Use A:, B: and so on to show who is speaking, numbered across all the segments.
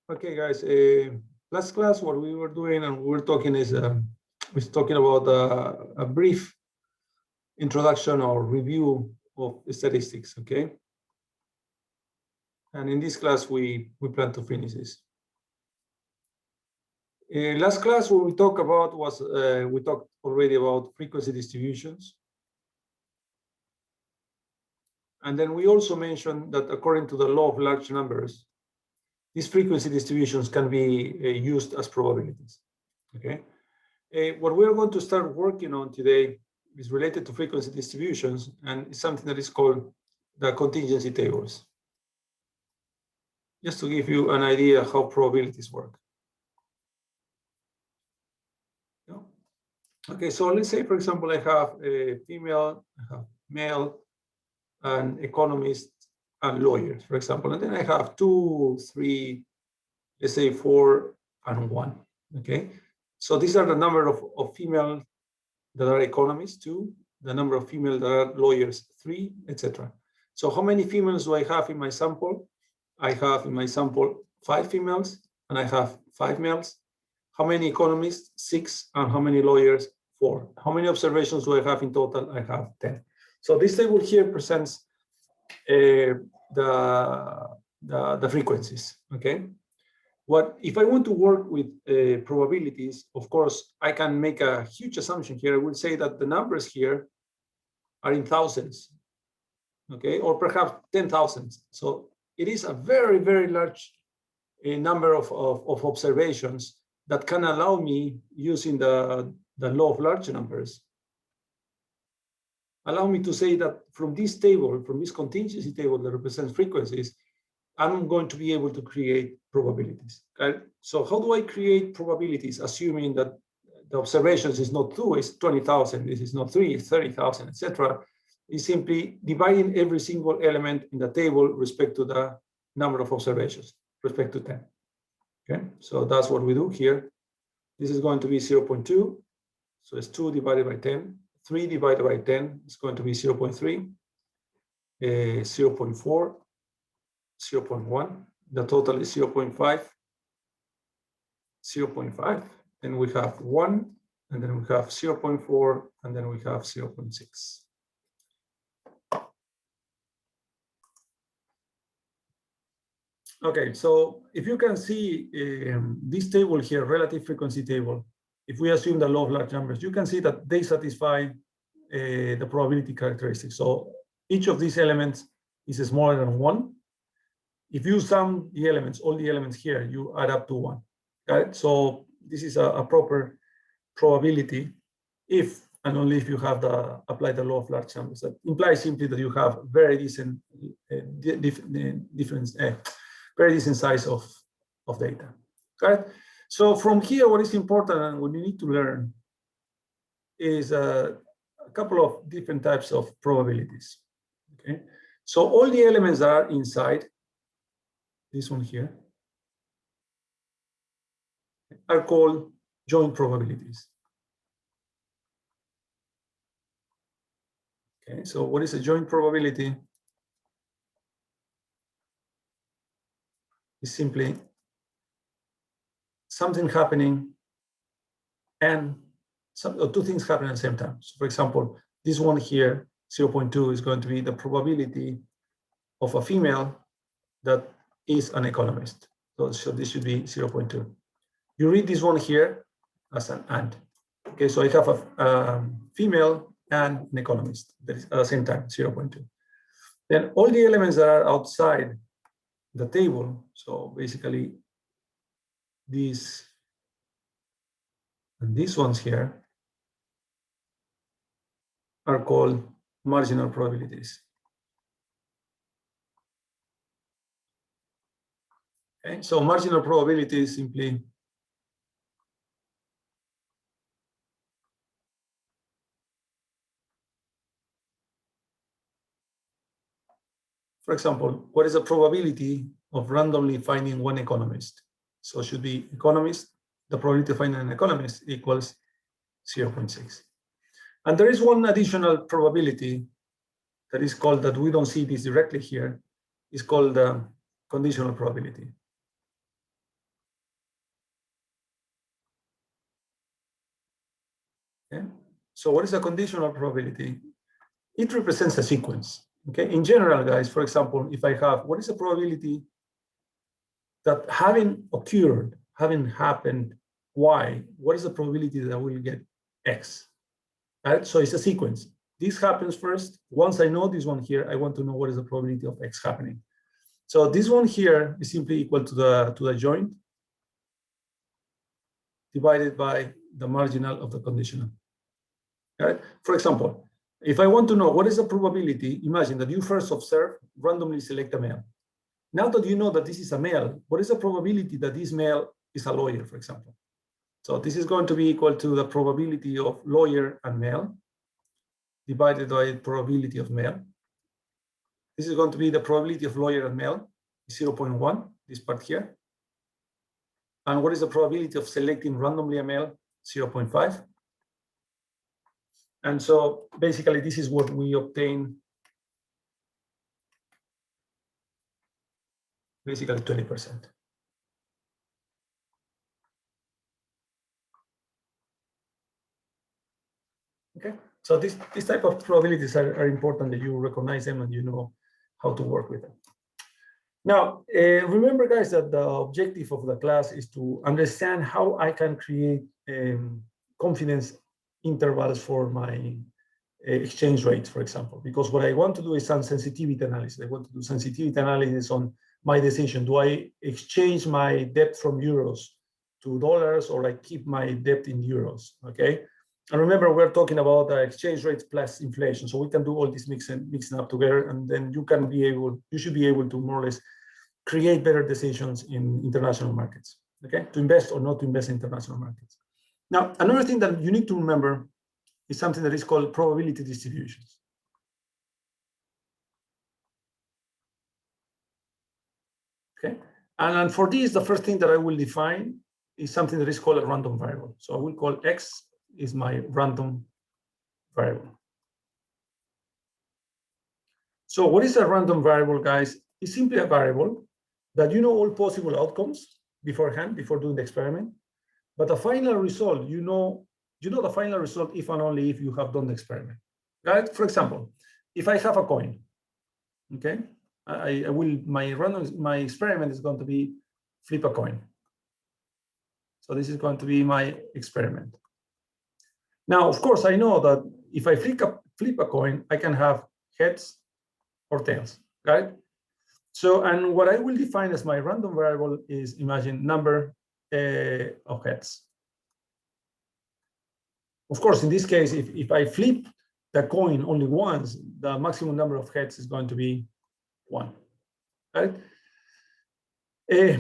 A: Okay, guys. Last class, what we were doing and we were talking is talking about a brief introduction or review of statistics. Okay. And in this class, we plan to finish this. Last class, what we talked about was we talked already about frequency distributions. And then we also mentioned that according to the law of large numbers, these frequency distributions can be used as probabilities. Okay. What we're going to start working on today is related to frequency distributions, and it's something that is called the contingency tables. Just to give you an idea how probabilities work. Okay, so let's say, for example, I have a female, I have male, an economist, and lawyers, for example, and then I have 2, 3, let's say 4, and 1. Okay, so these are the number of female that are economists, 2, the number of female that are lawyers, 3, etc. So how many females do I have in my sample? I have in my sample 5 females, and I have 5 males. How many economists? 6, and how many lawyers? 4. How many observations do I have in total? I have 10. So this table here presents the frequencies. Okay. What if I want to work with probabilities? Of course, I can make a huge assumption here. I will say that the numbers here are in thousands, okay, or perhaps 10,000. So it is a very, very large number of observations that can allow me, using the law of large numbers, allow me to say that from this table, from this contingency table that represents frequencies, I'm going to be able to create probabilities. Okay? So how do I create probabilities, assuming that the observations is not 2, it's 20,000, this is not 3, it's 30,000, etc. Is simply dividing every single element in the table respect to the number of observations, respect to 10. Okay, so that's what we do here. This is going to be 0.2, so it's 2 divided by 10. 3 divided by 10 is going to be 0.3, 0.4, 0.1. The total is 0.5, 0.5. Then we have 1, and then we have 0.4, and then we have 0.6. Okay, so if you can see this table here, relative frequency table, if we assume the law of large numbers, you can see that they satisfy the probability characteristics. So each of these elements is smaller than 1. If you sum the elements, all the elements here, you add up to 1. Right? So this is a proper probability if and only if you have applied the law of large numbers. That implies simply that you have very decent very decent size of data. Okay? So from here, what is important and what you need to learn is a couple of different types of probabilities. Okay? So all the elements that are inside this one here are called joint probabilities. Okay, so what is a joint probability? It's simply something happening and two things happening at the same time. So for example, this one here, 0.2, is going to be the probability of a female that is an economist. So this should be 0.2. You read this one here as an and. Okay, so I have a female and an economist that is at the same time, 0.2. Then all the elements that are outside the table, so basically these and these ones here are called marginal probabilities. Okay, so marginal probability is simply for example, what is the probability of randomly finding one economist? So it should be economist, the probability of finding an economist equals 0.6. And there is one additional probability that is called, that we don't see this directly here, is called the conditional probability. Okay. So what is a conditional probability? It represents a sequence. Okay. In general, guys, for example, if I have what is the probability that having occurred, having happened Y, what is the probability that I will get X? Right? So it's a sequence. This happens first. Once I know this one here, I want to know what is the probability of X happening. So this one here is simply equal to the joint divided by the marginal of the conditional. Right? For example, if I want to know what is the probability, imagine that you first observe, randomly select a male. Now that you know that this is a male, what is the probability that this male is a lawyer, for example? So this is going to be equal to the probability of lawyer and male divided by the probability of male. This is going to be the probability of lawyer and male, 0.1, this part here. And what is the probability of selecting randomly a male? 0.5. And so basically this is what we obtain, basically 20%. Okay, so this type of probabilities are important that you recognize them and you know how to work with them. Now, remember, guys, that the objective of the class is to understand how I can create confidence intervals for my exchange rates, for example, because what I want to do is some sensitivity analysis. I want to do sensitivity analysis on my decision. Do I exchange my debt from euros to dollars, or I keep my debt in euros? Okay. And remember, we're talking about exchange rates plus inflation. So we can do all this mixing up together, and then you should be able to more or less create better decisions in international markets, okay? To invest or not to invest in international markets. Now, another thing that you need to remember is something that is called probability distributions. Okay, and for this, the first thing that I will define is something that is called a random variable. So I will call X is my random variable. So what is a random variable, guys? It's simply a variable that you know all possible outcomes beforehand, before doing the experiment. But the final result, you know the final result if and only if you have done the experiment. Right? For example, if I have a coin, okay, my experiment is going to be flip a coin. So this is going to be my experiment. Now, of course, I know that if I flip a coin, I can have heads or tails, right? So, and what I will define as my random variable is, imagine, number of heads. Of course, in this case, if I flip the coin only once, the maximum number of heads is going to be 1, right?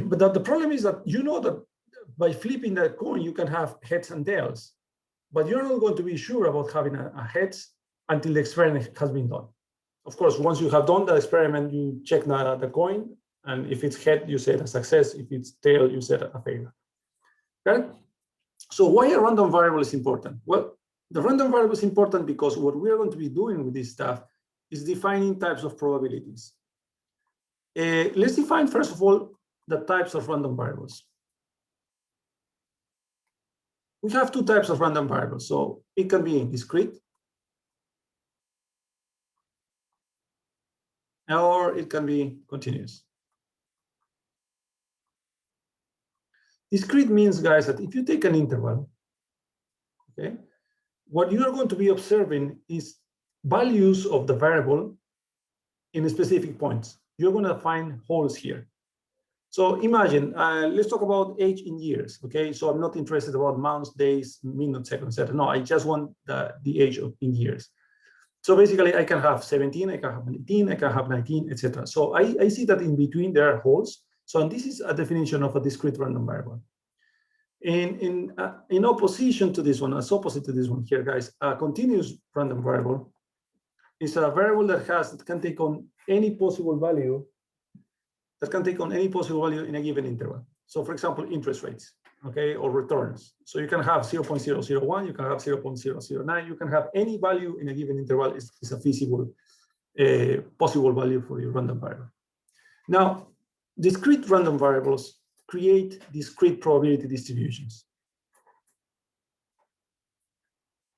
A: But the problem is that you know that by flipping the coin, you can have heads and tails, but you're not going to be sure about having a heads until the experiment has been done. Of course, once you have done the experiment, you check the coin, and if it's head, you set a success. If it's tail, you set a failure. Okay? So why a random variable is important? Well, the random variable is important because what we are going to be doing with this stuff is defining types of probabilities. Let's define, first of all, the types of random variables. We have 2 types of random variables. So it can be discrete, or it can be continuous. Discrete means, guys, that if you take an interval, okay, what you are going to be observing is values of the variable in specific points. You're going to find holes here. So imagine, let's talk about age in years, okay? So I'm not interested about months, days, minutes, seconds, etc. No, I just want the age in years. So basically, I can have 17, I can have 18, I can have 19, etc. So I see that in between there are holes. So and this is a definition of a discrete random variable. In opposition to this one, as opposite to this one here, guys, a continuous random variable is a variable that can take on any possible value in a given interval. So for example, interest rates, okay, or returns. So you can have 0.001, you can have 0.009, you can have any value in a given interval is a feasible possible value for your random variable. Now, discrete random variables create discrete probability distributions.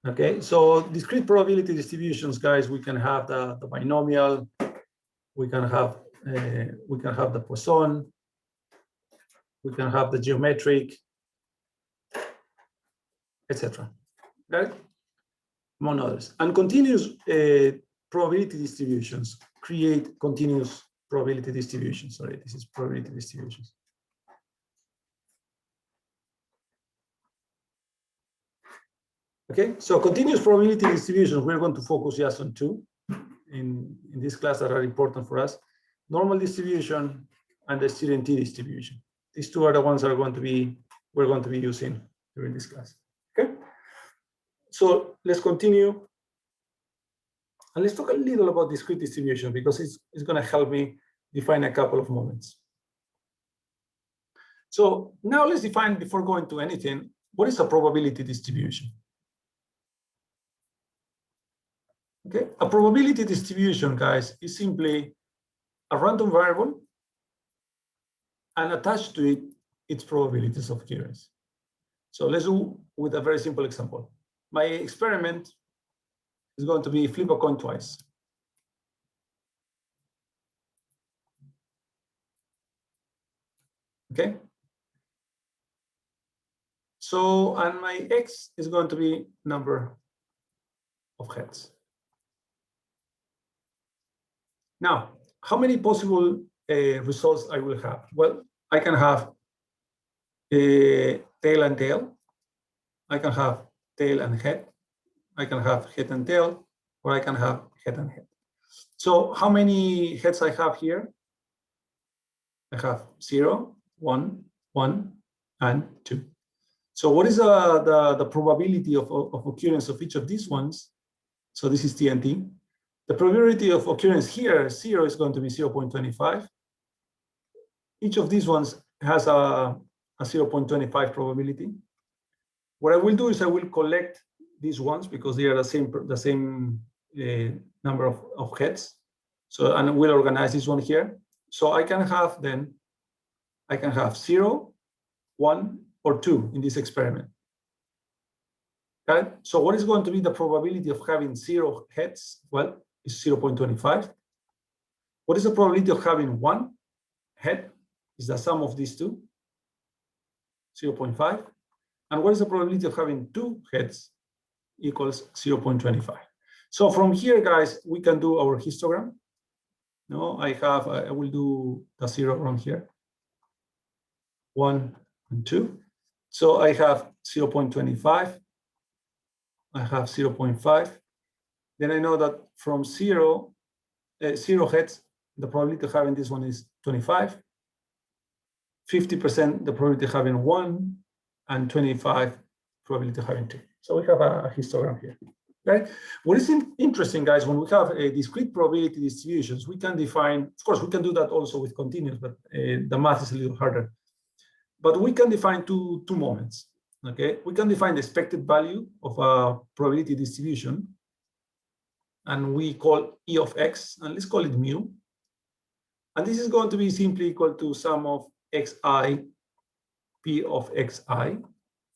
A: Okay, so discrete probability distributions, guys, we can have the binomial, we can have the Poisson, we can have the geometric, etc. Right? Among others. And continuous probability distributions create continuous probability distributions. Sorry, this is probability distributions. Okay, so continuous probability distributions, we're going to focus just on two in this class that are important for us: normal distribution and the student T distribution. These two are the ones that we're going to be using during this class. Okay, so let's continue. And let's talk a little about discrete distribution because it's going to help me define a couple of moments. So now let's define, before going to anything, what is a probability distribution? Okay, a probability distribution, guys, is simply a random variable and attached to it its probabilities of occurrence. So let's do with a very simple example. My experiment is going to be flip a coin twice. Okay. So, and my X is going to be number of heads. Now, how many possible results I will have? Well, I can have tail and tail. I can have tail and head. I can have head and tail, or I can have head and head. So how many heads I have here? I have 0, 1, 1, and 2. So what is the probability of occurrence of each of these ones? So this is T and T. The probability of occurrence here, 0, is going to be 0.25. Each of these ones has a 0.25 probability. What I will do is I will collect these ones because they are the same number of heads. So, and we'll organize this one here. So I can have 0, 1, or 2 in this experiment. Okay? So what is going to be the probability of having 0 heads? Well, it's 0.25. What is the probability of having 1 head? Is the sum of these two, 0.5. And what is the probability of having 2 heads? Equals 0.25. So from here, guys, we can do our histogram. No, I will do the 0 around here. 1 and 2. So I have 0.25. I have 0.5. Then I know that from 0 heads, the probability of having this one is 25. 50% the probability of having 1, and 25 probability of having 2. So we have a histogram here. Right? What is interesting, guys, when we have a discrete probability distributions, we can define, of course, we can do that also with continuous, but the math is a little harder. But we can define two moments. Okay, we can define the expected value of a probability distribution, and we call E of X, and let's call it mu. And this is going to be simply equal to sum of xi, p of xi,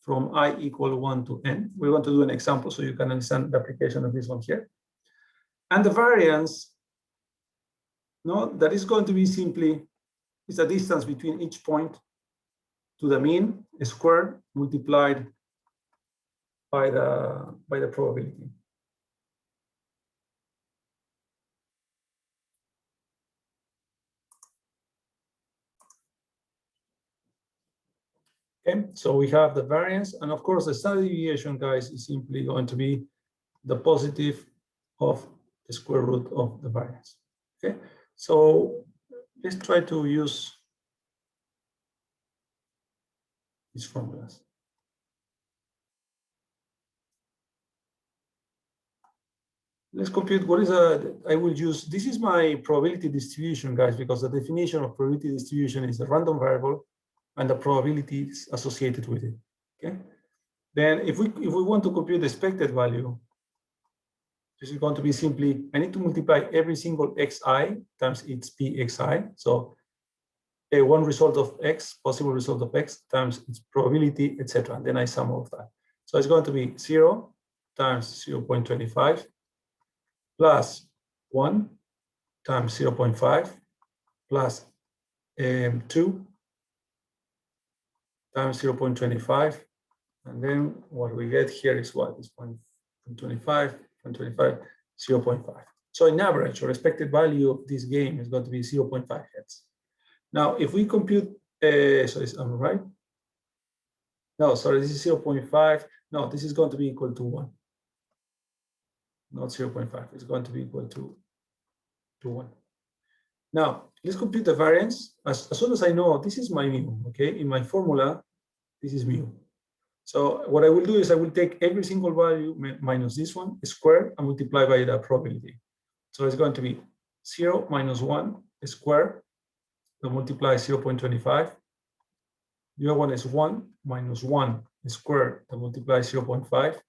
A: from I equal 1 to n. We want to do an example so you can understand the application of this one here. And the variance, that is going to be simply, is the distance between each point to the mean squared multiplied by the probability. Okay, so we have the variance, and of course the standard deviation, guys, is simply going to be the positive of the square root of the variance. Okay, so let's try to use these formulas. Let's compute what is I will use, this is my probability distribution, guys, because the definition of probability distribution is a random variable and the probabilities associated with it. Okay, then if we want to compute the expected value, this is going to be simply, I need to multiply every single xi times its pxi. So one result of x, possible result of x, times its probability, etc. And then I sum all of that. So it's going to be 0 times 0.25 plus 1 times 0.5 plus 2 times 0.25. And then what we get here is what? Is 0.25, 0.5. So in average, or expected value of this game is going to be 0.5 heads. Now, if we compute, so is am I right? No, sorry, this is 0.5. No, this is going to be equal to 1. Not 0.5. It's going to be equal to 1. Now, let's compute the variance. As soon as I know this is my mu, okay? In my formula, this is mu. So what I will do is I will take every single value minus this one square and multiply by the probability. So it's going to be 0 minus 1 square, that multiplies 0.25. The other one is 1 minus 1 square, that multiplies 0.5.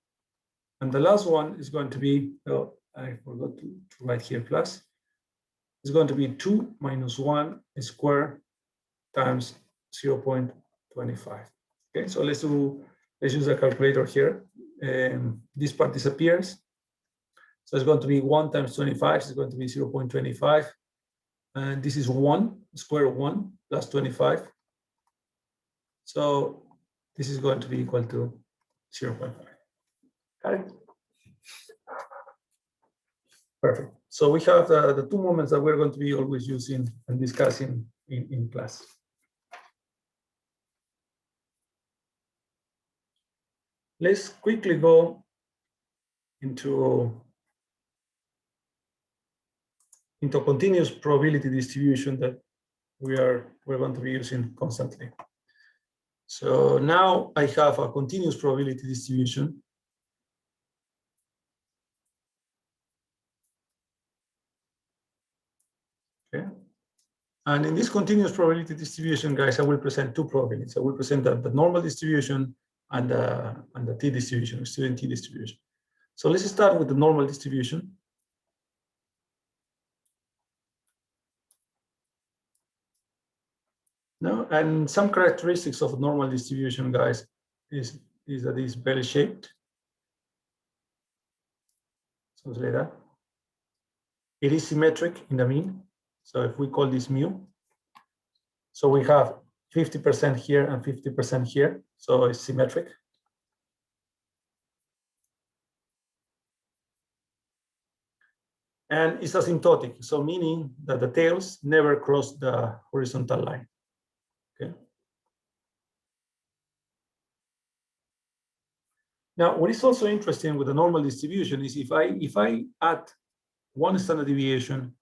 A: And the last one is going to be, oh, I forgot to write here plus. It's going to be 2 minus 1 square times 0.25. Okay, so let's use a calculator here. This part disappears. So it's going to be 1 times 25, it's going to be 0.25. And this is 1, square 1 plus 25. So this is going to be equal to 0.5. Got it? Perfect. So we have the two moments that we're going to be always using and discussing in class. Let's quickly go into continuous probability distribution that we're going to be using constantly. So now I have a continuous probability distribution. Okay. And in this continuous probability distribution, guys, I will present two probabilities. I will present the normal distribution and the t distribution, student t distribution. So let's start with the normal distribution. Now, and some characteristics of normal distribution, guys, is that it's bell-shaped. So like that. It is symmetric in the mean. So if we call this mu, so we have 50% here and 50% here. So it's symmetric. And it's asymptotic, so meaning that the tails never cross the horizontal line. Okay. Now, what is also interesting with the normal distribution is if I add one standard deviation,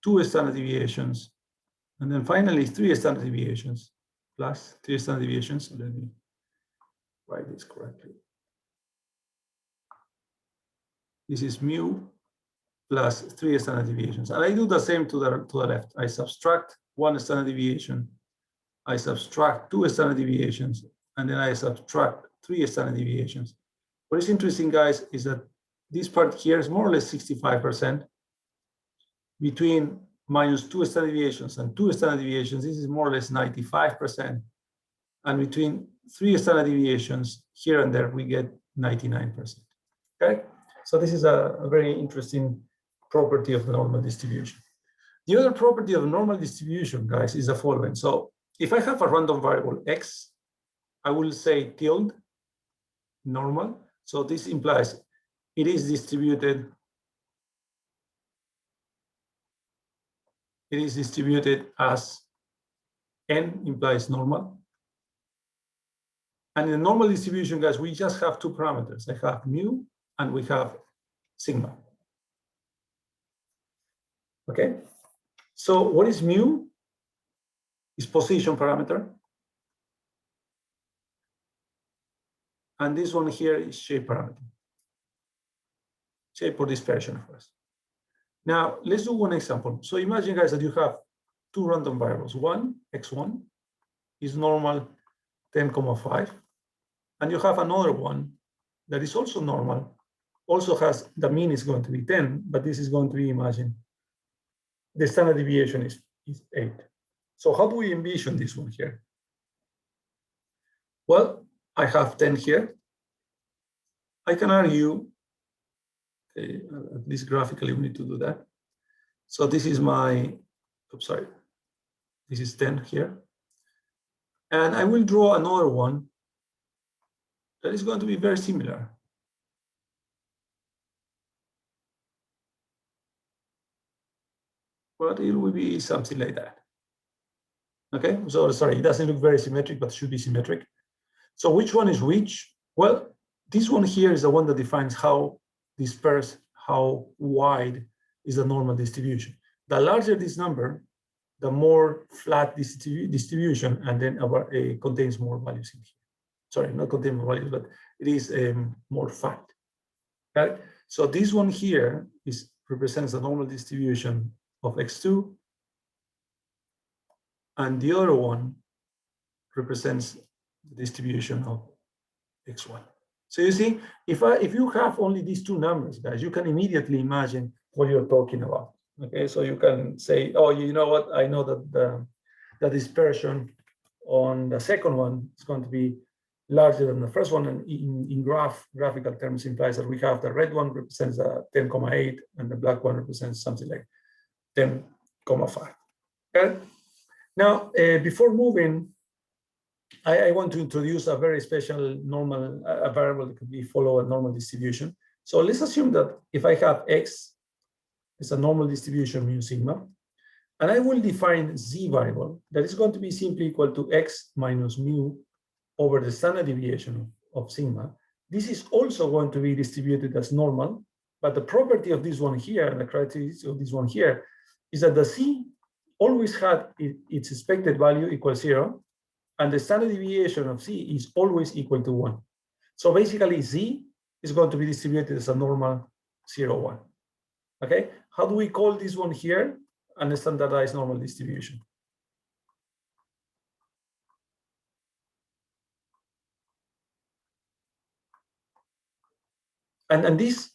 A: two standard deviations, and then finally 3 standard deviations, plus 3 standard deviations. So let me write this correctly. This is mu plus 3 standard deviations. And I do the same to the left. I subtract 1 standard deviation, I subtract 2 standard deviations, and then I subtract 3 standard deviations. What is interesting, guys, is that this part here is more or less 65%. Between minus 2 standard deviations and 2 standard deviations, this is more or less 95%. And between 3 standard deviations here and there, we get 99%. Okay, so this is a very interesting property of the normal distribution. The other property of the normal distribution, guys, is the following. So if I have a random variable x, I will say tilde normal. So this implies it is distributed. It is distributed as n implies normal. And in the normal distribution, guys, we just have two parameters. I have mu and we have sigma. Okay. So what is mu? Is position parameter. And this one here is shape parameter. Shape or dispersion for us. Now, let's do one example. So imagine, guys, that you have two random variables. One, x1, is normal 10,5. And you have another one that is also normal, also has, the mean is going to be 10, but this is going to be, imagine, the standard deviation is 8. So how do we envision this one here? Well, I have 10 here. I can argue, okay, at least graphically we need to do that. So this is my, oops, sorry, this is 10 here. And I will draw another one that is going to be very similar. But it will be something like that. Okay, so sorry, it doesn't look very symmetric, but should be symmetric. So which one is which? Well, this one here is the one that defines how dispersed, how wide is the normal distribution. The larger this number, the more flat this distribution, and then contains more values in here. Sorry, not contain more values, but it is more fat. Okay, so this one here represents the normal distribution of x2, and the other one represents the distribution of x1. So you see, if you have only these two numbers, guys, you can immediately imagine what you're talking about. Okay, so you can say, oh, you know what? I know that the dispersion on the second one is going to be larger than the first one, and in graphical terms implies that we have the red one represents 10,8, and the black one represents something like 10,5. Okay. Now, before moving, I want to introduce a very special normal a variable that could be follow a normal distribution. So let's assume that if I have x, it's a normal distribution mu sigma, and I will define z variable that is going to be simply equal to x minus mu over the standard deviation of sigma. This is also going to be distributed as normal, but the property of this one here and the characteristic of this one here is that the z always had its expected value equal 0, and the standard deviation of z is always equal to 1. So basically, z is going to be distributed as a normal 0, 1. Okay, how do we call this one here? A standardized normal distribution. And this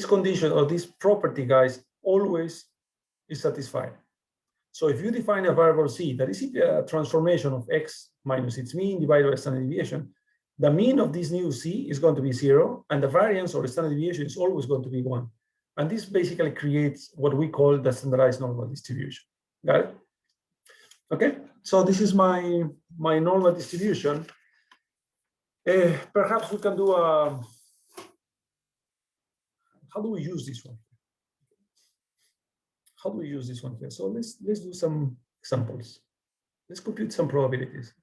A: condition or this property, guys, always is satisfied. So if you define a variable c that is simply a transformation of x minus its mean divided by standard deviation, the mean of this new c is going to be 0, and the variance or the standard deviation is always going to be 1. And this basically creates what we call the standardized normal distribution. Got it? Okay, so this is my normal distribution. Perhaps we can do a, how do we use this one? How do we use this one here? So let's do some examples. Let's compute some probabilities.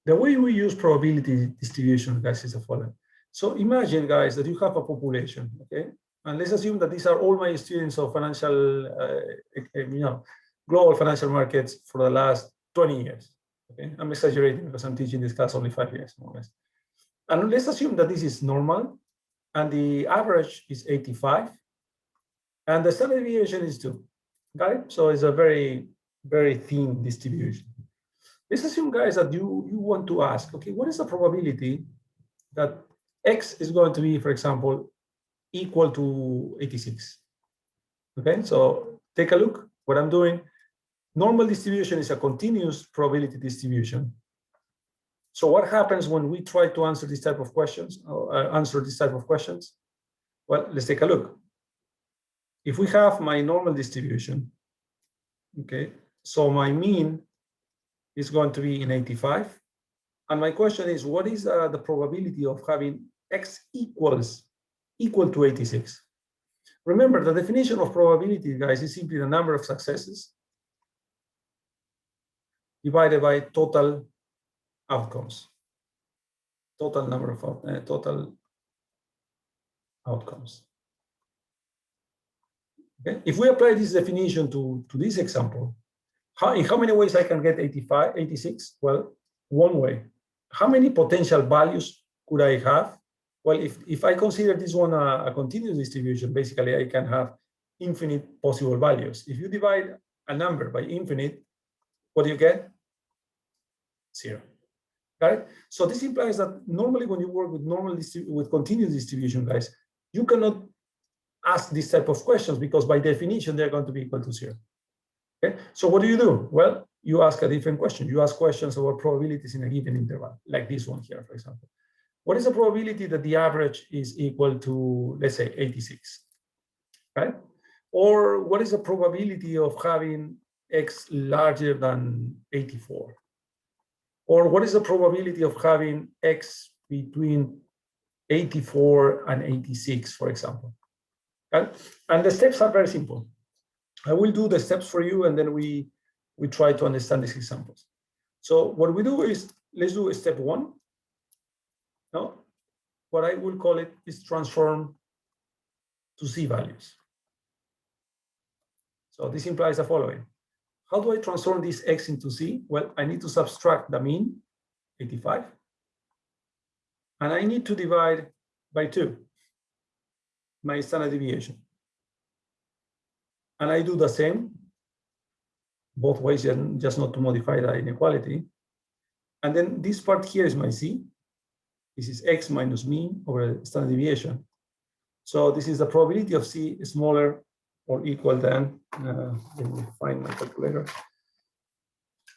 A: The way we use probability distribution, guys, is the following. So imagine, guys, that you have a population, okay? And let's assume that these are all my students of financial, global financial markets for the last 20 years. Okay, I'm exaggerating because I'm teaching this class only 5 years, more or less. And let's assume that this is normal, and the average is 85, and the standard deviation is 2. Got it? So it's a very, very thin distribution. Let's assume, guys, that you want to ask, okay, what is the probability that x is going to be, for example, equal to 86? Okay, so take a look. What I'm doing, normal distribution is a continuous probability distribution. So what happens when we try to answer this type of questions, Well, let's take a look. If we have my normal distribution, okay, so my mean is going to be in 85. And my question is, what is the probability of having x equal to 86? Remember, the definition of probability, guys, is simply the number of successes divided by total outcomes. Total number of total outcomes. Okay? If we apply this definition to this example, in how many ways I can get 86? Well, one way. How many potential values could I have? Well, if I consider this one a continuous distribution, basically I can have infinite possible values. If you divide a number by infinite, what do you get? 0. Right? So this implies that normally when you work with continuous distribution, guys, you cannot ask this type of questions because by definition they're going to be equal to 0. Okay? So what do? Well, you ask a different question. You ask questions about probabilities in a given interval, like this one here, for example. What is the probability that the average is equal to, let's say, 86, right? Or what is the probability of having x larger than 84? Or what is the probability of having x between 84 and 86, for example? And the steps are very simple. I will do the steps for you, and then we try to understand these examples. So what we do is, let's do step 1. No, what I will call it is transform to Z values. So this implies the following. How do I transform this x into Z? Well, I need to subtract the mean, 85, and I need to divide by 2 my standard deviation. And I do the same both ways, just not to modify the inequality. And then this part here is my Z. This is x minus mean over standard deviation. So this is the probability of C smaller or equal than, let me find my calculator.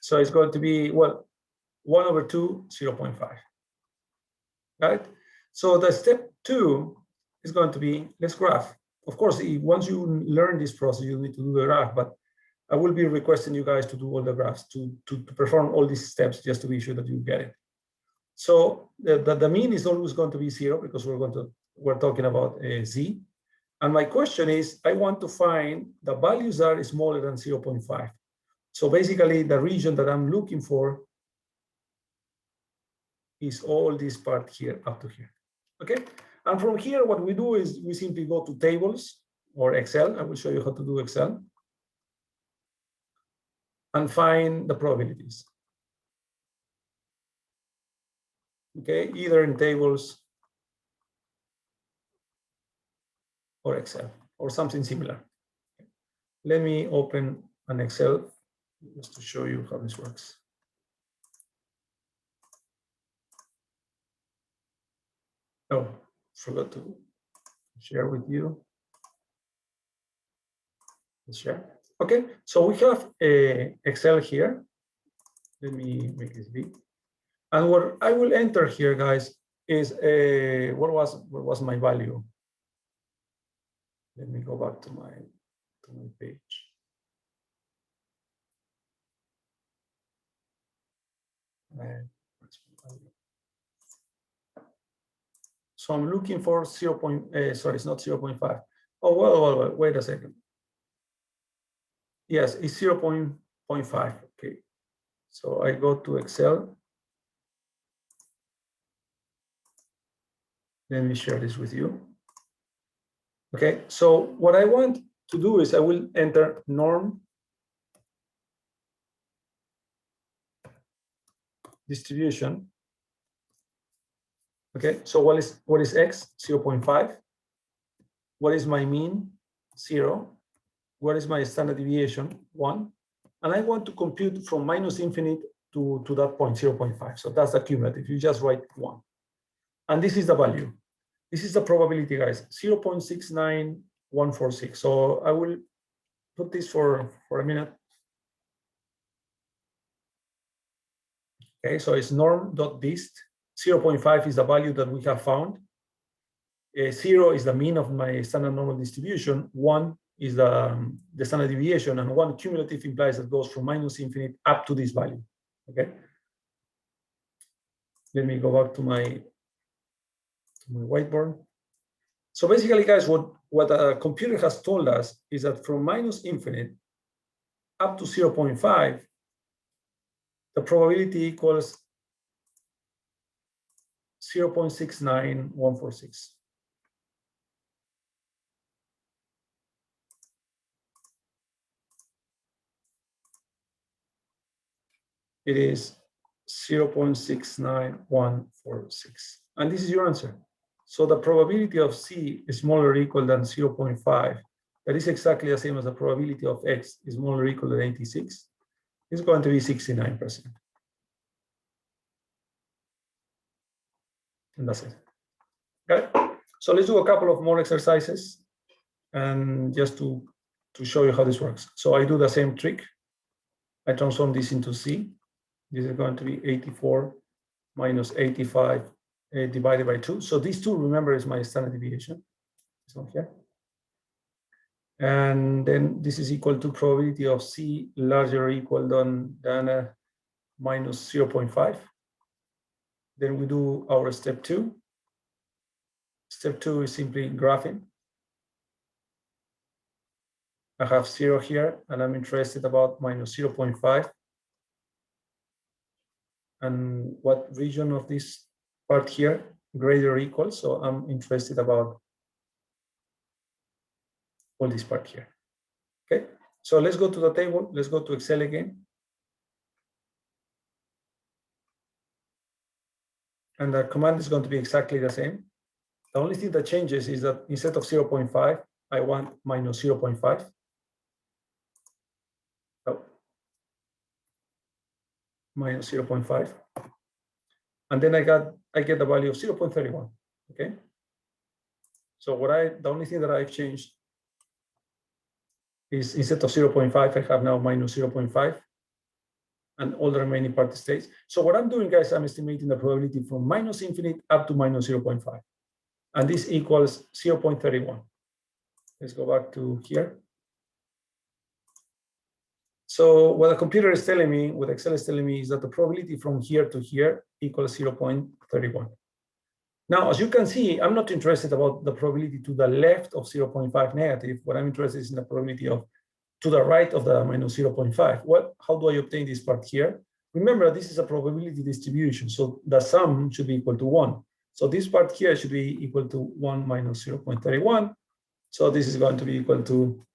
A: So it's going to be, well, 1/2, 0.5, right? So the step 2 is going to be, let's graph. Of course, once you learn this process, you need to do the graph, but I will be requesting you guys to do all the graphs, to perform all these steps just to be sure that you get it. So the mean is always going to be 0 because we're talking about Z. And my question is, I want to find the values that are smaller than 0.5. So basically, the region that I'm looking for is all this part here up to here. Okay? And from here, what we do is we simply go to tables or Excel. I will show you how to do Excel. And find the probabilities. Okay, either in tables or Excel or something similar. Let me open an Excel just to show you how this works. Oh, forgot to share with you. Let's share. Okay, so we have a Excel here. Let me make this big. And what I will enter here, guys, is what was my value? Let me go back to my page. So I'm looking for sorry, it's not 0.5. Oh, well, wait a second. Yes, it's 0.5. Okay. So I go to Excel. Let me share this with you. Okay, so what I want to do is I will enter norm distribution. Okay, so what is x? 0.5. What is my mean? 0. What is my standard deviation? 1. And I want to compute from minus infinite to that point, 0.5. So that's the cumulative. You just write 1. And this is the value. This is the probability, guys, 0.69146. So I will put this for a minute. Okay, so it's norm.dist. 0.5 is the value that we have found. 0 is the mean of my standard normal distribution. 1 is the standard deviation, and 1 cumulative implies that goes from minus infinite up to this value. Okay. Let me go back to my whiteboard. So basically, guys, what a computer has told us is that from minus infinite up to 0.5, the probability equals 0.69146. It is 0.69146. And this is your answer. So the probability of C is smaller or equal than 0.5. That is exactly the same as the probability of X is smaller or equal than 86. It's going to be 69%. And that's it. Okay. So let's do a couple of more exercises and just to show you how this works. So I do the same trick. I transform this into C. This is going to be 84 minus 85 divided by 2. So these two, remember, is my standard deviation. This one here. And then this is equal to probability of C larger or equal than minus 0.5. Then we do our step 2. Step 2 is simply graphing. I have 0 here, and I'm interested about minus 0.5. And what region of this part here, greater or equal? So I'm interested about all this part here. Okay, so let's go to the table. Let's go to Excel again. And the command is going to be exactly the same. The only thing that changes is that instead of 0.5, I want minus 0.5. Oh. Minus 0.5. And then I get the value of 0.31. Okay. So the only thing that I've changed is instead of 0.5, I have now minus 0.5. And all the remaining part stays. So what I'm doing, guys, I'm estimating the probability from minus infinite up to minus 0.5. And this equals 0.31. Let's go back to here. So what the computer is telling me, what Excel is telling me, is that the probability from here to here equals 0.31. Now, as you can see, I'm not interested about the probability to the left of 0.5 negative. What I'm interested in the probability of to the right of the minus 0.5. Well, how do I obtain this part here? Remember, this is a probability distribution, so the sum should be equal to 1. So this part here should be equal to 1 minus 0.31. So this is going to be equal to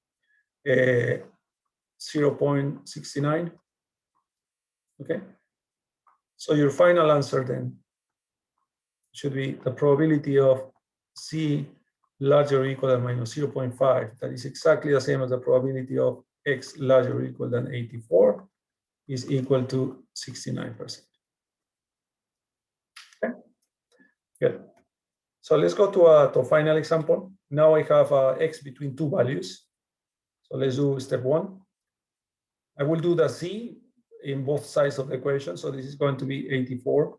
A: 0.69. Okay. So your final answer then should be the probability of C larger or equal than minus 0.5. That is exactly the same as the probability of X larger or equal than 84 is equal to 69%. Okay. Good. So let's go to a final example. Now I have X between two values. So let's do step 1. I will do the C in both sides of the equation. So this is going to be 84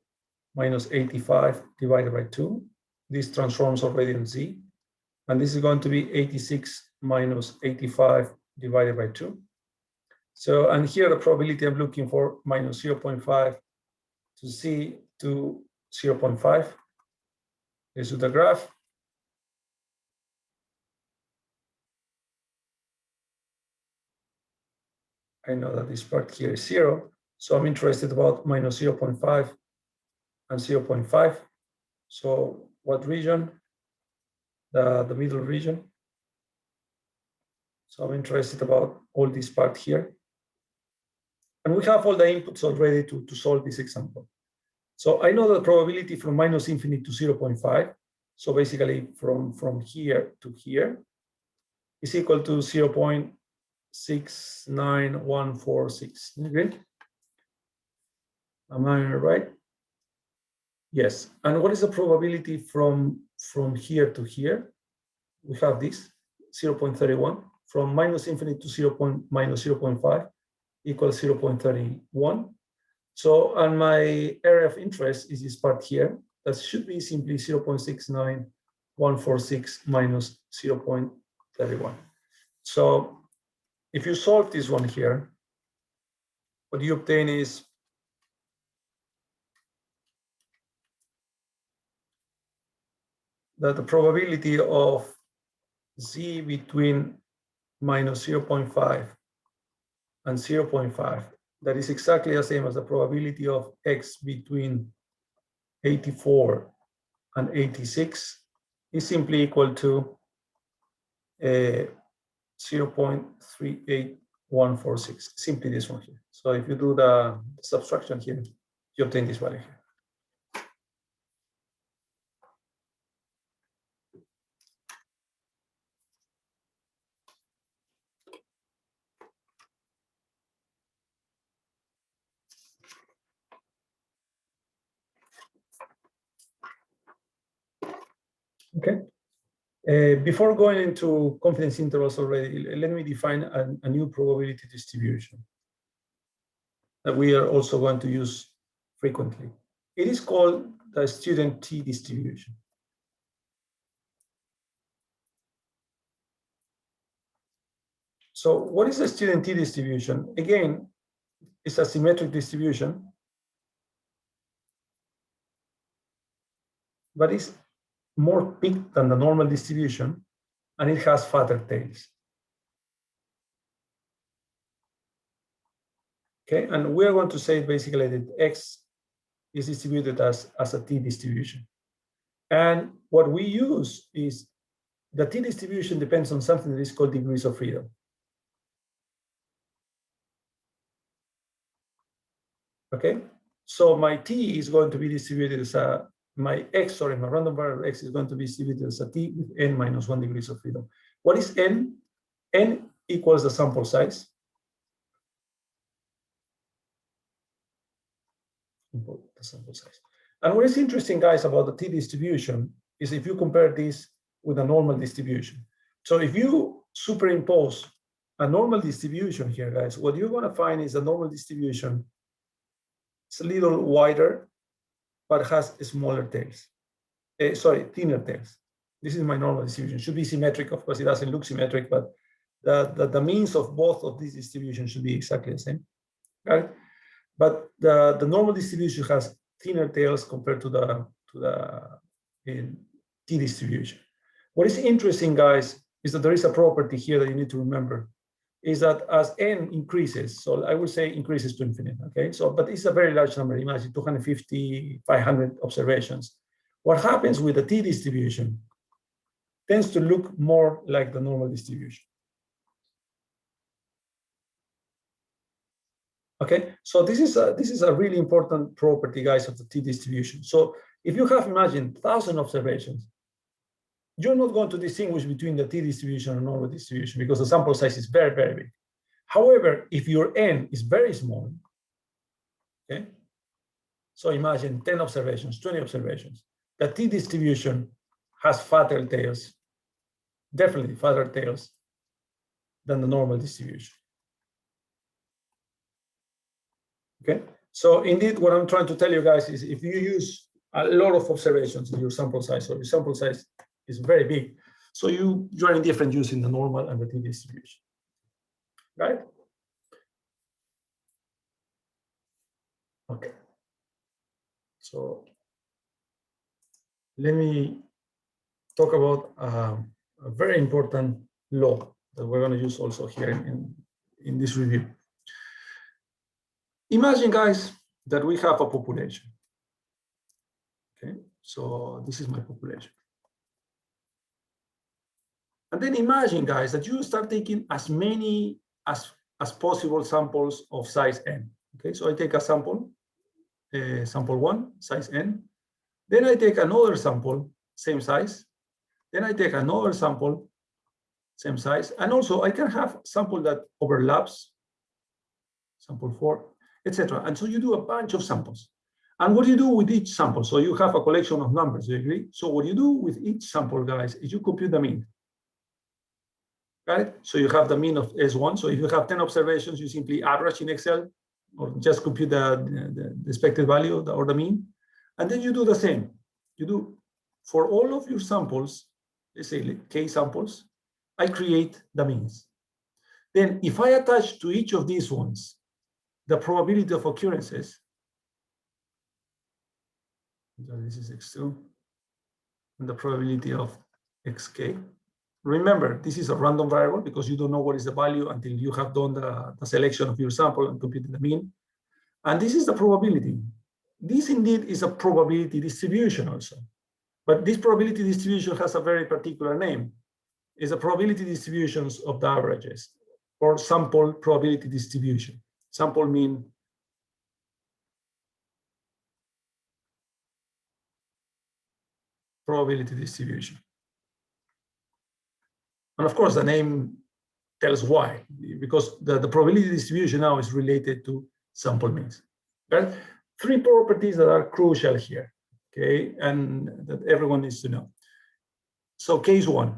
A: minus 85 divided by 2. This transforms already in Z. And this is going to be 86 minus 85 divided by 2. So, and here the probability I'm looking for minus 0.5 to C to 0.5. Let's do the graph. I know that this part here is 0. So I'm interested about minus 0.5 and 0.5. So what region? The middle region. So I'm interested about all this part here. And we have all the inputs already to solve this example. So I know the probability from minus infinite to 0.5. So basically from here to here is equal to 0.69146. Okay? Am I right? Yes. And what is the probability from here to here? We have this 0.31. From minus infinite to minus 0.5 equals 0.31. So, and my area of interest is this part here. That should be simply 0.69146 minus 0.31. So if you solve this one here, what you obtain is that the probability of Z between minus 0.5 and 0.5, that is exactly the same as the probability of X between 84 and 86 is simply equal to 0.38146, simply this one here. So if you do the subtraction here, you obtain this value here. Okay. Before going into confidence intervals already, let me define a new probability distribution. that we are also going to use frequently. It is called the student t distribution. So what is a student t distribution? Again, it's a symmetric distribution, but it's more peaked than the normal distribution, and it has fatter tails. Okay, and we're going to say basically that x is distributed as a t distribution. And what we use is the t distribution depends on something that is called degrees of freedom. Okay, so my t is going to be distributed as my random variable x is going to be distributed as a t with n minus 1 degrees of freedom. What is n? N equals the sample size. The sample size. And what is interesting, guys, about the t distribution is if you compare this with a normal distribution. So if you superimpose a normal distribution here, guys, what you're going to find is a normal distribution. It's a little wider, but has smaller tails. Thinner tails. This is my normal distribution. Should be symmetric. Of course, it doesn't look symmetric, but the means of both of these distributions should be exactly the same. Right? But the normal distribution has thinner tails compared to the t distribution. What is interesting, guys, is that there is a property here that you need to remember, is that as n increases, so I would say increases to infinite, okay? So, but it's a very large number, imagine 250, 500 observations. What happens with the t distribution tends to look more like the normal distribution. Okay, so this is a really important property, guys, of the t distribution. So if you have, imagine, 1,000 observations, you're not going to distinguish between the t distribution and normal distribution because the sample size is very, very big. However, if your n is very small, okay, so imagine 10 observations, 20 observations, the t distribution has fatter tails, definitely fatter tails than the normal distribution. Okay, so indeed, what I'm trying to tell you guys is if you use a lot of observations in your sample size, so your sample size is very big, so you're indifferent using the normal and the t distribution, right? Okay, so let me talk about a very important law that we're going to use also here in this review. Imagine, guys, that we have a population. Okay, so this is my population. And then imagine, guys, that you start taking as many as possible samples of size n. Okay, so I take a sample, sample 1, size n. Then I take another sample, same size. Then I take another sample, same size. And also I can have sample that overlaps, sample 4, etc. And so you do a bunch of samples. And what do you do with each sample? So you have a collection of numbers, do you agree? So what you do with each sample, guys, is you compute the mean. Right? So you have the mean of S1. So if you have 10 observations, you simply average in Excel or just compute the expected value or the mean. And then you do the same. You do for all of your samples, let's say K samples, I create the means. Then if I attach to each of these ones the probability of occurrences, so this is X2, and the probability of XK. Remember, this is a random variable because you don't know what is the value until you have done the selection of your sample and computed the mean. And this is the probability. This indeed is a probability distribution also. But this probability distribution has a very particular name. It's a probability distributions of the averages or sample probability distribution. Sample mean probability distribution. And of course, the name tells why, because the probability distribution now is related to sample means. Right? 3 properties that are crucial here, okay, and that everyone needs to know. So case 1,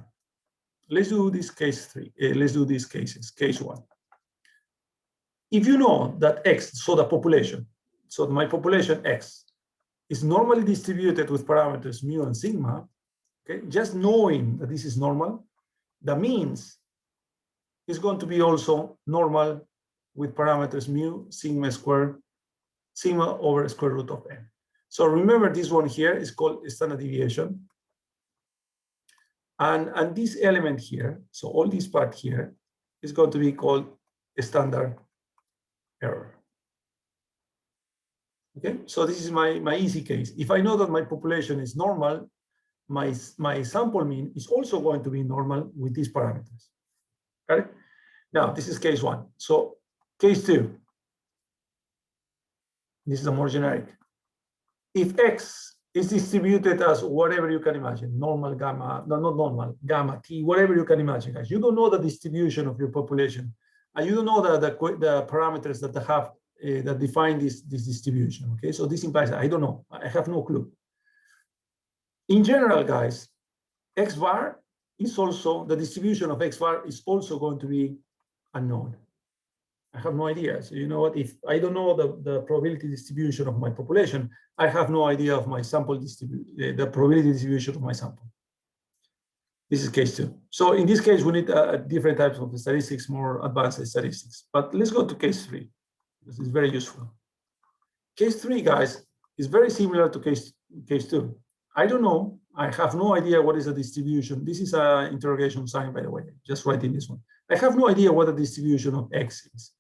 A: let's do this case 3. Let's do these cases. Case 1. if you know that X, so the population, so my population X is normally distributed with parameters mu and sigma, okay, just knowing that this is normal, the means is going to be also normal with parameters mu, sigma squared, sigma over square root of n. So remember this one here is called standard deviation. And this element here, so all this part here is going to be called a standard error. Okay, so this is my easy case. If I know that my population is normal, my sample mean is also going to be normal with these parameters. Okay, now this is case one. So case two, this is a more generic. If X is distributed as whatever you can imagine, normal, gamma, no, not normal, gamma, T, whatever you can imagine, guys. You don't know the distribution of your population, and you don't know the parameters that they have that define this distribution. Okay, so this implies I don't know. I have no clue. In general, guys, X bar is also, the distribution of X bar is also going to be unknown. I have no idea. So you know what, if I don't know the probability distribution of my population, I have no idea of my sample distribution, the probability distribution of my sample. This is case two. So in this case, we need different types of statistics, more advanced statistics. But let's go to case three. This is very useful. Case three, guys, is very similar to case two. I don't know. I have no idea what is the distribution. This is an interrogation sign, by the way, just writing this one. I have no idea what the distribution of X is.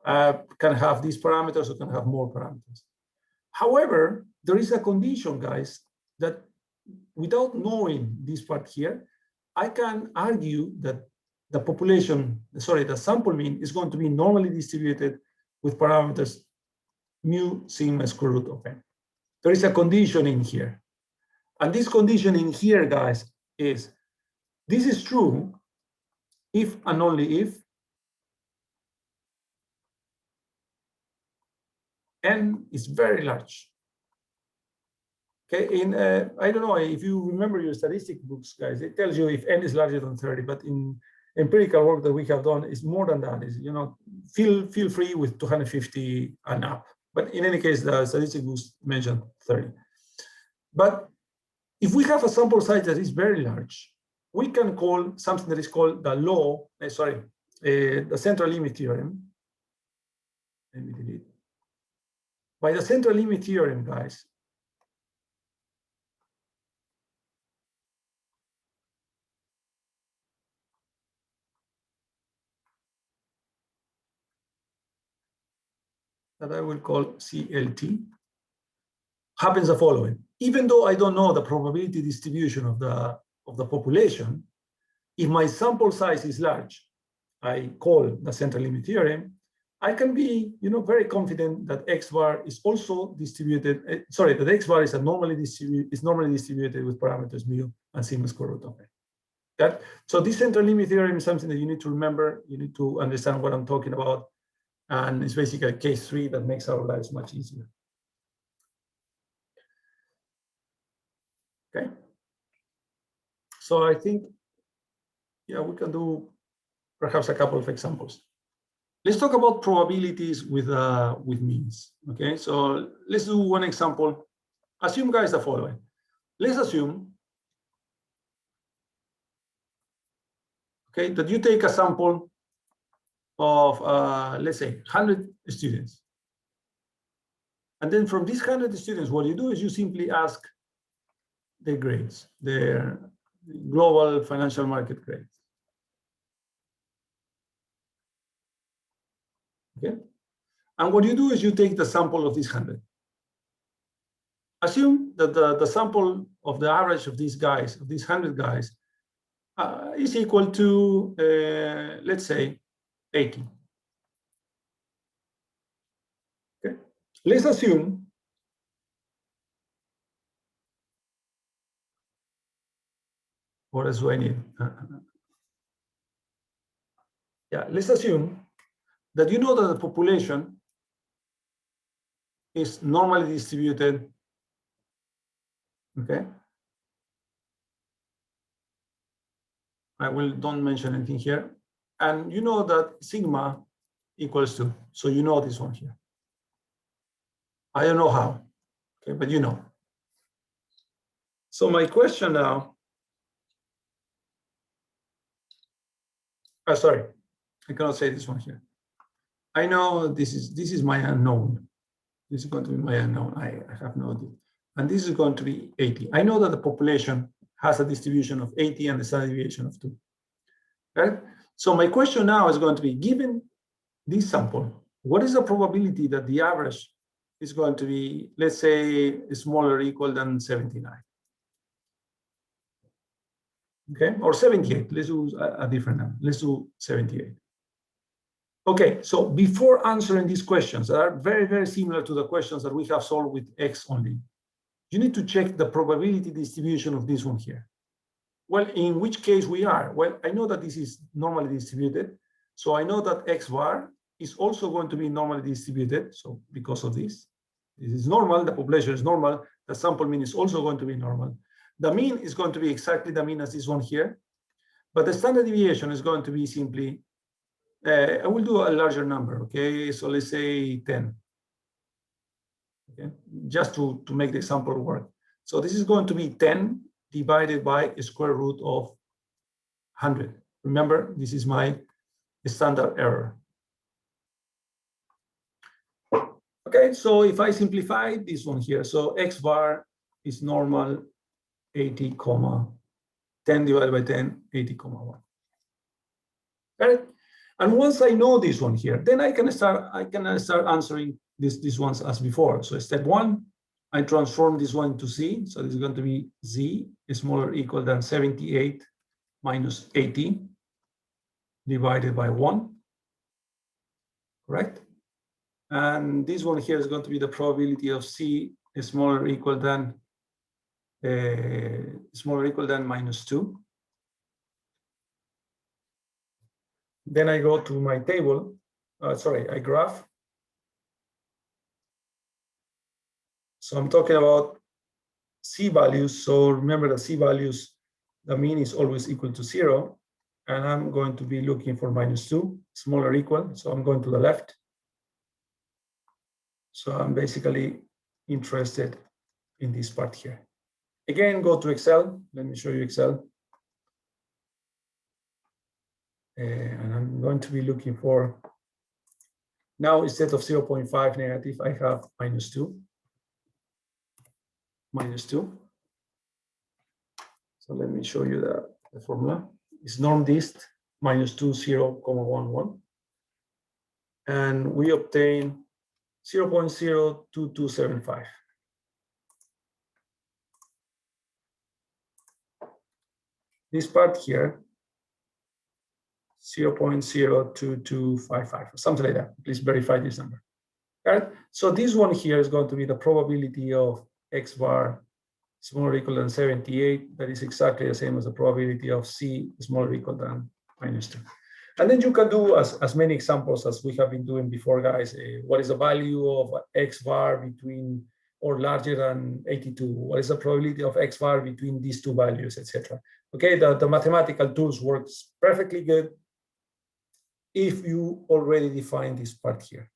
A: Can have these parameters or can have more parameters. However, there is a condition, guys, that without knowing this part here, I can argue that the population, sorry, the sample mean is going to be normally distributed with parameters mu sigma square root of n. There is a condition in here. And this condition in here, guys, is this is true if and only if n is very large. Okay, in I don't know if you remember your statistic books, guys, it tells you if n is larger than 30, but in empirical work that we have done is more than that. Is, you know, feel free with 250 and up. But in any case, the statistic books mentioned 30. But if we have a sample size that is very large, we can call something that is called the law, the central limit theorem. Let me delete. By the central limit theorem, guys, that I will call CLT, happens the following. Even though I don't know the probability distribution of the population, if my sample size is large, I call the central limit theorem, I can be, you know, very confident that X bar is also distributed. That X bar is normally distributed with parameters mu and sigma square root of n. That, so this central limit theorem is something that you need to remember. You need to understand what I'm talking about, and it's basically case three that makes our lives much easier. Okay. So I think, yeah, we can do perhaps a couple of examples. Let's talk about probabilities with means. Okay, so let's do one example. Assume, guys, the following. Let's assume, okay, that you take a sample of, let's say, 100 students. And then from these 100 students, what you do is you simply ask their grades, their global financial market grades. Okay, and what you do is you take the sample of these 100. Assume that the sample of the average of these guys, of these 100 guys, is equal to, let's say, 80. Okay, let's assume what else do I need? Yeah, let's assume that you know that the population is normally distributed. Okay, I will don't mention anything here, and you know that sigma equals 2. So you know this one here. I don't know how, okay, but you know. So my question now, sorry, I cannot say this one here. I know this is my unknown. This is going to be my unknown. I have no idea. And this is going to be 80. I know that the population has a distribution of 80 and the standard deviation of 2. Right? So my question now is going to be, given this sample, what is the probability that the average is going to be, let's say, smaller or equal than 79? Okay, or 78. Let's do a different number. Let's do 78. Okay, so before answering these questions that are very, very similar to the questions that we have solved with X only, you need to check the probability distribution of this one here. Well, in which case we are? Well, I know that this is normally distributed. So I know that X bar is also going to be normally distributed. So because of this is normal, the population is normal, the sample mean is also going to be normal. The mean is going to be exactly the mean as this one here. But the standard deviation is going to be simply, I will do a larger number, okay? So let's say 10, okay? Just to make the example work. So this is going to be 10 divided by a square root of 100. Remember, this is my standard error. Okay, so if I simplify this one here, so X bar is normal 80, 10 divided by 10, 80,1. Right? And once I know this one here, then I can start answering these ones as before. So step 1, I transform this one to Z. So this is going to be Z is smaller or equal than 78 minus 80 divided by 1. Correct? And this one here is going to be the probability of C is smaller or equal than minus 2. Then I go to my table, I graph. So I'm talking about C values. So remember the C values, the mean is always equal to 0. And I'm going to be looking for minus 2, smaller or equal. So I'm going to the left. So I'm basically interested in this part here. Again, go to Excel. Let me show you Excel. And I'm going to be looking for, now instead of 0.5 negative, I have minus 2. Minus 2. So let me show you the formula. It's norm dist minus 2, 0,11. And we obtain 0.02275. This part here, 0.02255, something like that. Please verify this number. All right. So this one here is going to be the probability of X bar smaller or equal than 78. That is exactly the same as the probability of C smaller or equal than minus 2. And then you can do as many examples as we have been doing before, guys. What is the value of X bar between or larger than 82? What is the probability of X bar between these two values, etc.? Okay, the mathematical tools works perfectly good if you already define this part here.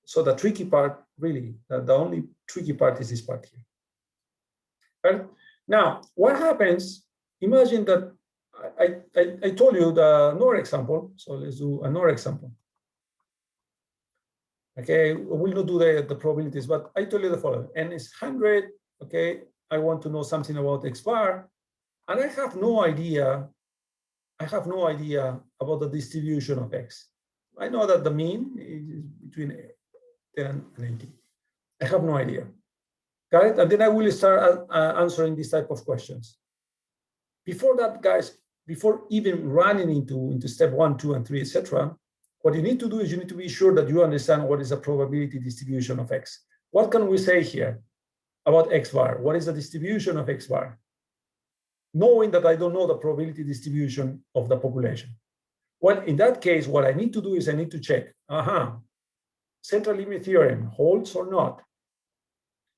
A: So the tricky part, really, the only tricky part is this part here. Right? Now, what happens? Imagine that I told you the NOR example. So let's do a NOR example. Okay, we'll not do the probabilities, but I told you the following. N is 100. Okay, I want to know something about X bar, and I have no idea. I have no idea about the distribution of X. I know that the mean is between 10 and 80. I have no idea. Got it? And then I will start answering this type of questions. Before that, guys, before even running into step 1, 2, and 3, etc., what you need to do is you need to be sure that you understand what is the probability distribution of X. What can we say here about X bar? What is the distribution of X bar? Knowing that I don't know the probability distribution of the population. Well, in that case, what I need to do is I need to check, central limit theorem holds or not.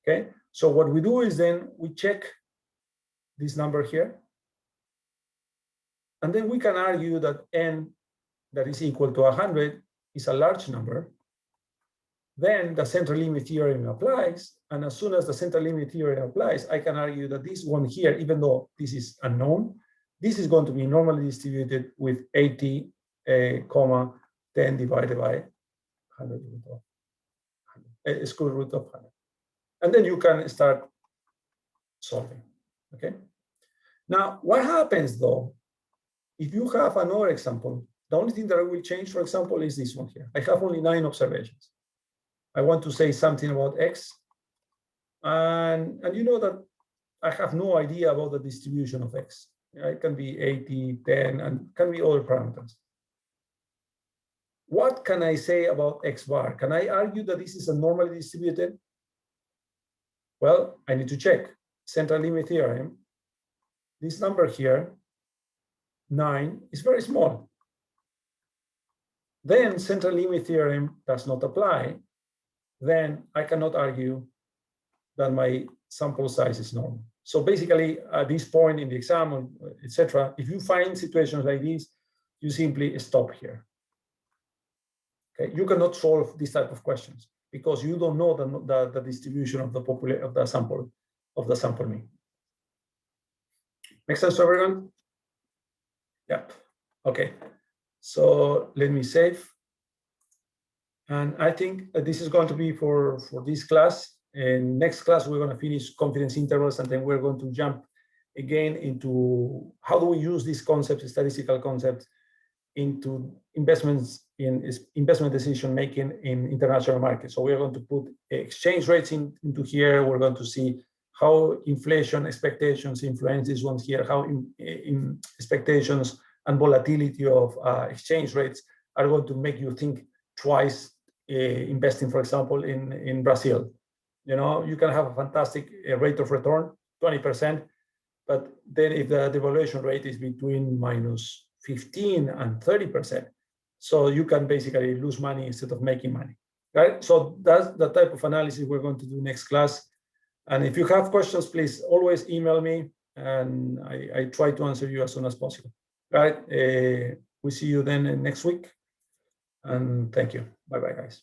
A: Okay, so what we do is then we check this number here. And then we can argue that N that is equal to 100 is a large number, then the central limit theorem applies. And as soon as the central limit theorem applies, I can argue that this one here, even though this is unknown, this is going to be normally distributed with 80, 10 divided by 100 root of 100, square root of 100. And then you can start solving, okay? Now, what happens though, if you have another example, the only thing that I will change, for example, is this one here. I have only 9 observations. I want to say something about X. And you know that I have no idea about the distribution of X. It can be 80, 10, and can be other parameters. What can I say about X bar? Can I argue that this is a normally distributed? Well, I need to check. Central limit theorem. This number here, 9, is very small. Then central limit theorem does not apply. Then I cannot argue that my sample size is normal. So basically, at this point in the exam, etc., if you find situations like this, you simply stop here. Okay, you cannot solve this type of questions because you don't know the distribution of the sample mean. Make sense to everyone? Yeah. Okay. So let me save. And I think this is going to be for this class. And next class, we're going to finish confidence intervals, and then we're going to jump again into how do we use these concepts, statistical concepts, into investment decision making in international markets. So we're going to put exchange rates into here. We're going to see how inflation expectations influence these ones here, how in expectations and volatility of exchange rates are going to make you think twice investing, for example, in Brazil. You know, you can have a fantastic rate of return, 20%, but then if the devaluation rate is between minus 15 and 30%, so you can basically lose money instead of making money, right? So that's the type of analysis we're going to do next class. And if you have questions, please always email me, and I try to answer you as soon as possible, right? We see you then next week, and thank you. Bye-bye, guys.